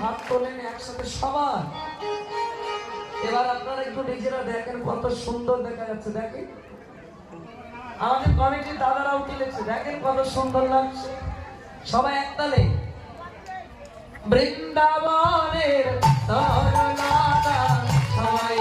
হাত তোলেন একসাথে সবার। এবার আপনারা একটু নিজেরা দেখেন কত সুন্দর দেখা যাচ্ছে। দেখেন আমাদের কমিটির দাদারাও তুলেছে, দেখেন কত সুন্দর লাগছে। সবাই একতালে বৃন্দাবনের তরলতা সবাই